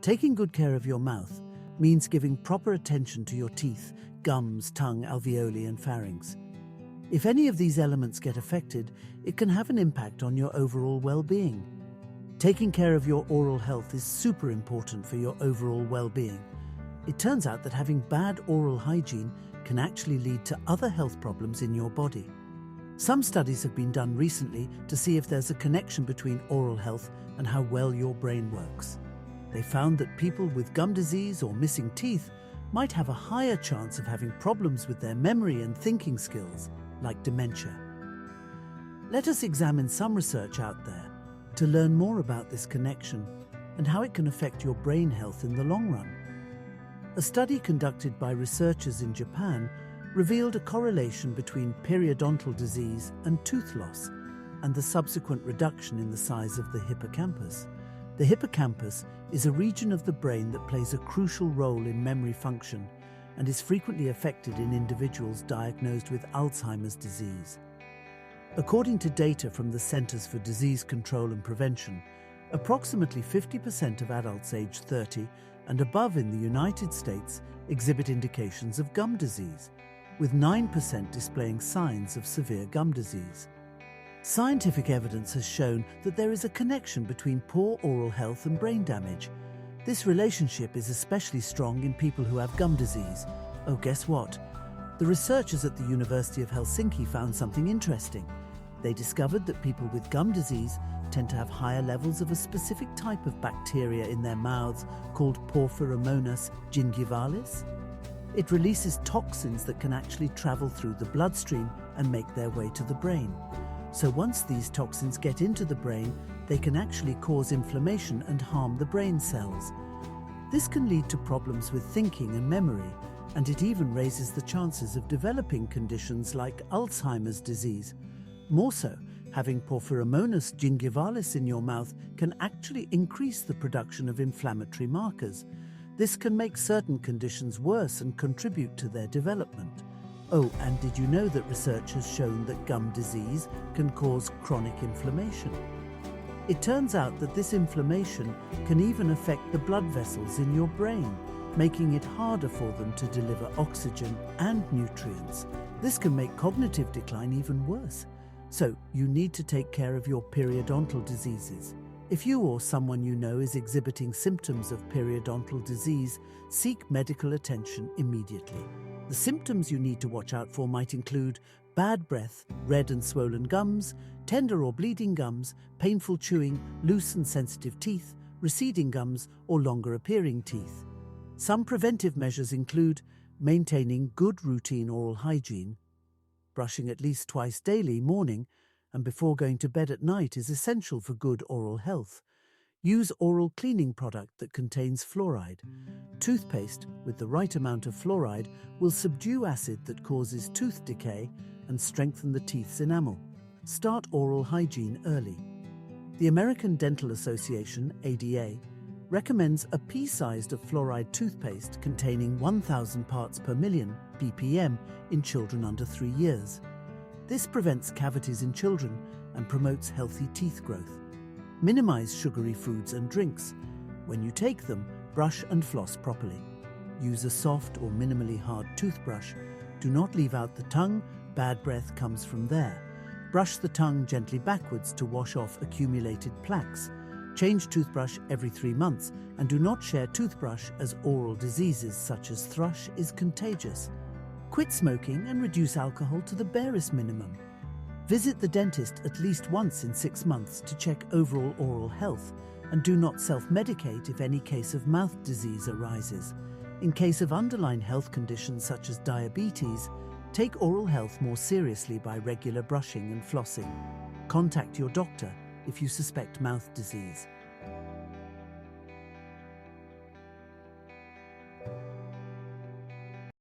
Taking good care of your mouth means giving proper attention to your teeth, gums, tongue, alveoli, and pharynx. If any of these elements get affected, it can have an impact on your overall well-being. Taking care of your oral health is super important for your overall well-being. It turns out that having bad oral hygiene can actually lead to other health problems in your body. Some studies have been done recently to see if there's a connection between oral health and how well your brain works. They found that people with gum disease or missing teeth might have a higher chance of having problems with their memory and thinking skills, like dementia. Let us examine some research out there to learn more about this connection and how it can affect your brain health in the long run. A study conducted by researchers in Japan revealed a correlation between periodontal disease and tooth loss and the subsequent reduction in the size of the hippocampus. The hippocampus is a region of the brain that plays a crucial role in memory function and is frequently affected in individuals diagnosed with Alzheimer's disease. According to data from the Centers for Disease Control and Prevention, approximately 50% of adults aged 30 and above in the United States exhibit indications of gum disease, with 9% displaying signs of severe gum disease. Scientific evidence has shown that there is a connection between poor oral health and brain damage. This relationship is especially strong in people who have gum disease. Oh, guess what? The researchers at the University of Helsinki found something interesting. They discovered that people with gum disease tend to have higher levels of a specific type of bacteria in their mouths called Porphyromonas gingivalis. It releases toxins that can actually travel through the bloodstream and make their way to the brain. So once these toxins get into the brain, they can actually cause inflammation and harm the brain cells. This can lead to problems with thinking and memory, and it even raises the chances of developing conditions like Alzheimer's disease. More so, having Porphyromonas gingivalis in your mouth can actually increase the production of inflammatory markers. This can make certain conditions worse and contribute to their development. Oh, and did you know that research has shown that gum disease can cause chronic inflammation? It turns out that this inflammation can even affect the blood vessels in your brain, making it harder for them to deliver oxygen and nutrients. This can make cognitive decline even worse. So, you need to take care of your periodontal diseases. If you or someone you know is exhibiting symptoms of periodontal disease, seek medical attention immediately. The symptoms you need to watch out for might include bad breath, red and swollen gums, tender or bleeding gums, painful chewing, loose and sensitive teeth, receding gums, or longer appearing teeth. Some preventive measures include maintaining good routine oral hygiene. Brushing at least twice daily, morning and before going to bed at night, is essential for good oral health. Use oral cleaning product that contains fluoride. Toothpaste with the right amount of fluoride will subdue acid that causes tooth decay and strengthen the teeth's enamel. Start oral hygiene early. The American Dental Association, ADA, recommends a pea-sized of fluoride toothpaste containing 1,000 parts per million, ppm, in children under 3 years. This prevents cavities in children and promotes healthy teeth growth. Minimize sugary foods and drinks. When you take them, brush and floss properly. Use a soft or minimally hard toothbrush. Do not leave out the tongue, bad breath comes from there. Brush the tongue gently backwards to wash off accumulated plaques. Change toothbrush every 3 months and do not share toothbrush as oral diseases such as thrush is contagious. Quit smoking and reduce alcohol to the barest minimum. Visit the dentist at least once in 6 months to check overall oral health, and do not self-medicate if any case of mouth disease arises. In case of underlying health conditions such as diabetes, take oral health more seriously by regular brushing and flossing. Contact your doctor if you suspect mouth disease.